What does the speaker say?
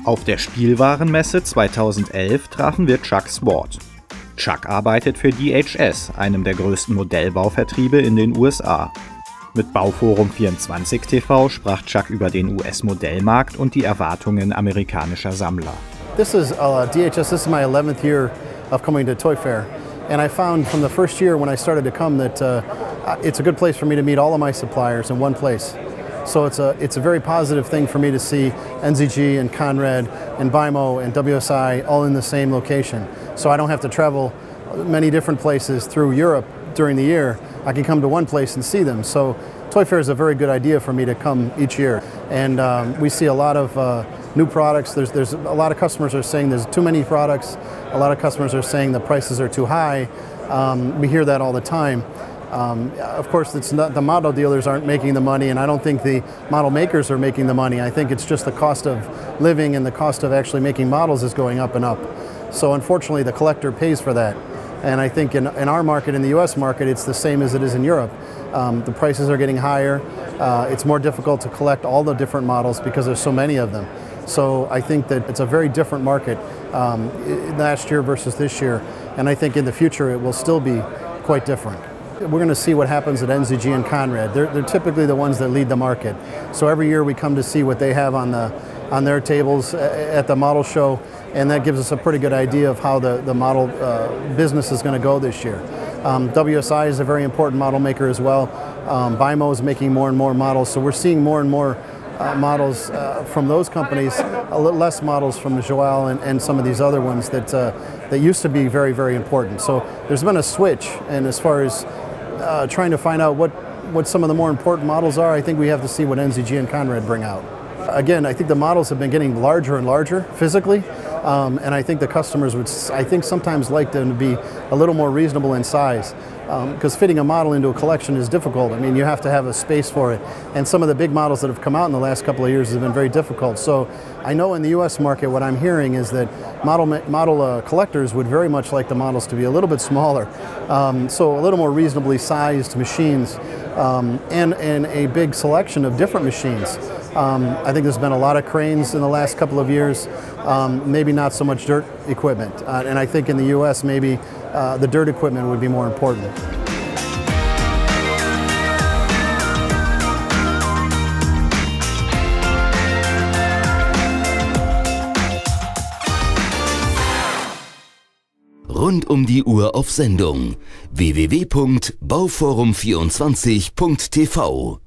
Auf der Spielwarenmesse 2011 trafen wir Chucks Wort. Chuck arbeitet für DHS, einem der größten Modellbauvertriebe in den USA. Mit Bauforum24 TV sprach Chuck über den US-Modellmarkt und die Erwartungen amerikanischer Sammler. This is DHS. This is my 11th year of coming to Toy Fair, and I found from the first year when I started to come that it's a good place for me to meet all of my suppliers in one place. So it's a very positive thing for me to see NZG and Conrad and BIMO and WSI all in the same location. So I don't have to travel many different places through Europe during the year. I can come to one place and see them. So Toy Fair is a very good idea for me to come each year. And we see a lot of new products. There's a lot of customers are saying there's too many products. A lot of customers are saying the prices are too high. We hear that all the time. Of course, it's not, the model dealers aren't making the money, and I don't think the model makers are making the money. I think it's just the cost of living and the cost of actually making models is going up and up. So unfortunately, the collector pays for that. And I think in our market, in the US market, it's the same as it is in Europe. The prices are getting higher. It's more difficult to collect all the different models because there's so many of them. So I think that it's a very different market last year versus this year. And I think in the future, it will still be quite different. We're going to see what happens at NZG and Conrad. They're typically the ones that lead the market. So every year we come to see what they have on their tables at the model show, and that gives us a pretty good idea of how the model business is going to go this year. WSI is a very important model maker as well. BIMO is making more and more models, so we're seeing more and more models from those companies, less models from Joel and some of these other ones that used to be very, very important. So there's been a switch, and as far as trying to find out what some of the more important models are, I think we have to see what NZG and Conrad bring out. Again, I think the models have been getting larger and larger physically, and I think the customers would, I think, sometimes like them to be a little more reasonable in size, because fitting a model into a collection is difficult. I mean, you have to have a space for it, and some of the big models that have come out in the last couple of years have been very difficult. So I know in the US market what I'm hearing is that model collectors would very much like the models to be a little bit smaller, so a little more reasonably sized machines, and a big selection of different machines. I think there's been a lot of cranes in the last couple of years, maybe not so much dirt equipment, and I think in the US maybe the dirt equipment would be more important. Rund um die Uhr auf Sendung www.bauforum24.tv